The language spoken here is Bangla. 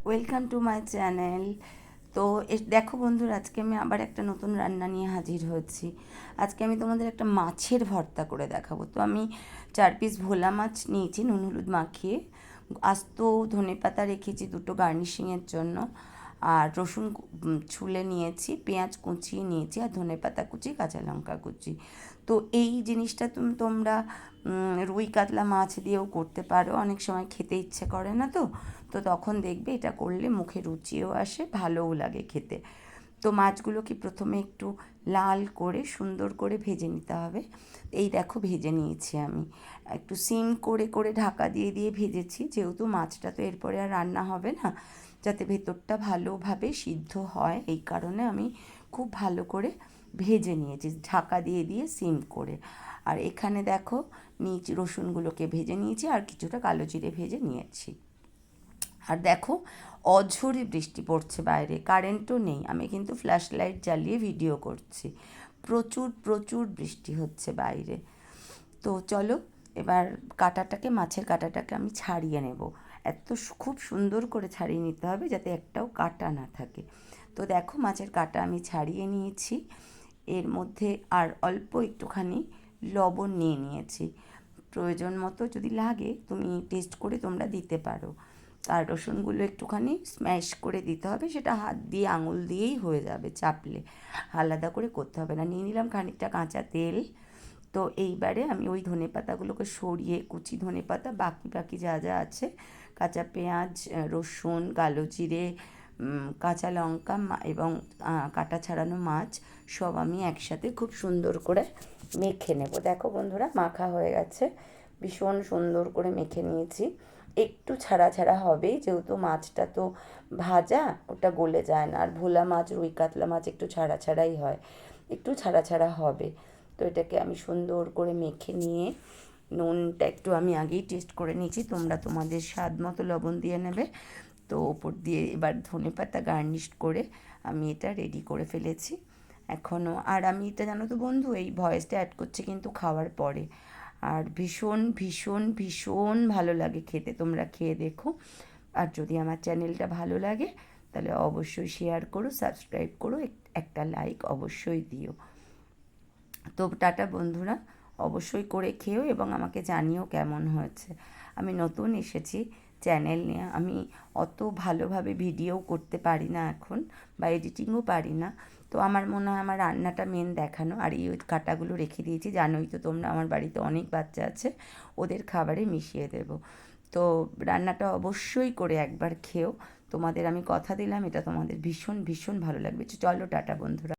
Welcome to my channel. তো দেখো বন্ধুরা, আজকে আমি আবার একটা নতুন রান্না নিয়ে হাজির হয়েছি। আজকে আমি তোমাদের একটা মাছের ভর্তা করে দেখাবো। তো আমি 4 পিস ভোলা মাছ নিয়েছি নুন হলুদ মাখিয়ে, আস্ত ধনেপাতা রেখেছি দুটো গার্নিশিংয়ের জন্য, আর রসুন ছুলে নিয়েছি, পেঁয়াজ কুচিয়ে নিয়েছি, আর ধনেপাতা কুচি, কাঁচা লঙ্কা কুচি। তো এই জিনিসটা তোমরা রুই কাতলা মাছ দিয়েও করতে পারো। অনেক সময় খেতে ইচ্ছে করে না, তো তো তখন দেখবে এটা করলে মুখে রুচিও আসে, ভালোও লাগে খেতে। তো মাছগুলোকে প্রথমে একটু লাল করে সুন্দর করে ভেজে নিতে হবে। এই দেখো ভেজে নিয়েছি আমি, একটু সিম করে করে ঢাকা দিয়ে দিয়ে ভেজেছি, যেহেতু মাছটা তো এরপরে আর রান্না হবে না, যাতে ভেতরটা ভালোভাবে সিদ্ধ হয়, এই কারণে আমি খুব ভালো করে ভেজে নিয়েছি ঢাকা দিয়ে দিয়ে সিম করে। আর এখানে দেখো নিয়েছি রসুনগুলোকে ভেজে নিয়েছি, আর কিছুটা কালো জিরে ভেজে নিয়েছি। আর দেখো অঝোরে বৃষ্টি পড়ছে বাইরে, কারেন্টও নেই, আমি কিন্তু ফ্ল্যাশ লাইট জ্বালিয়ে ভিডিও করছি। প্রচুর প্রচুর বৃষ্টি হচ্ছে বাইরে। তো চলো এবার মাছের কাঁটাটাকে আমি ছাড়িয়ে নেব। খুব সুন্দর করে ছাড়িয়ে নিতে হবে যাতে একটাও কাঁটা না থাকে। তো দেখো মাছের কাঁটা আমি ছাড়িয়ে নিয়েছি। এর মধ্যে আর অল্প একটুখানি লবণ নিয়ে নিয়েছি, প্রয়োজন মতো যদি লাগে তুমি টেস্ট করে তোমরা দিতে পারো। আর রসুনগুলো একটুখানি স্ম্যাশ করে দিতে হবে, সেটা হাত দিয়ে আঙুল দিয়েই হয়ে যাবে, চাপলে আলাদা করে করতে হবে না। নিয়ে নিলাম খানিকটা কাঁচা তেল। তো এইবারে আমি ওই ধনেপাতাগুলোকে সরিয়ে, কুচি ধনেপাতা, বাকি বাকি যা যা আছে, কাঁচা পেঁয়াজ, রসুন, কালো জিরে, কাঁচা লঙ্কা এবং কাটা ছাড়ানো মাছ সব আমি একসাথে খুব সুন্দর করে মেখে নেব। দেখো বন্ধুরা, মাখা হয়ে গেছে, ভীষণ সুন্দর করে মেখে নিয়েছি। একটু ছাড়া ছাড়া হবেই, যেহেতু মাছটা তো ভাজা, ওটা গলে যায় না। আর ভোলা মাছ, রুই কাতলা মাছ একটু ছাড়া ছাড়াই হয়, একটু ছাড়া ছাড়া হবে। তো এটাকে আমি সুন্দর করে মেখে নিয়ে, নুনটা একটু আমি আগেই টেস্ট করে নিয়েছি, তোমরা তোমাদের স্বাদ মতো লবণ দিয়ে নেবে। তো ওপর দিয়ে এবার ধনেপাতা গার্নিশ করে আমি এটা রেডি করে ফেলেছি এখনও। আর আমি এটা জানো তো বন্ধু, এই ভয়েসটা অ্যাড করছি কিন্তু খাওয়ার পরে, আর ভীষণ ভীষণ ভীষণ ভালো লাগে খেতে, তোমরা খেয়ে দেখো। আর যদি আমার চ্যানেলটা ভালো লাগে তাহলে অবশ্যই শেয়ার করো, সাবস্ক্রাইব করো, একটা লাইক অবশ্যই দিও। তো টাটা বন্ধুরা, অবশ্যই করে খেও এবং আমাকে জানিও কেমন হয়েছে। আমি নতুন এসেছি চ্যানেল নিয়ে, আমি অত ভালোভাবে ভিডিও করতে পারি না এখন, বা এডিটিংও পারি না। তো আমার মনে হয় আমার রান্নাটা মেন দেখানো। আর এই কাটাগুলো রেখে দিয়েছি, জানোই তো তোমরা আমার বাড়িতে অনেক বাচ্চা আছে, ওদের খাবারে মিশিয়ে দেব। তো রান্নাটা অবশ্যই করে একবার খেও, তোমাদের আমি কথা দিলাম এটা তোমাদের ভীষণ ভীষণ ভালো লাগবে। চলো টাটা বন্ধুরা।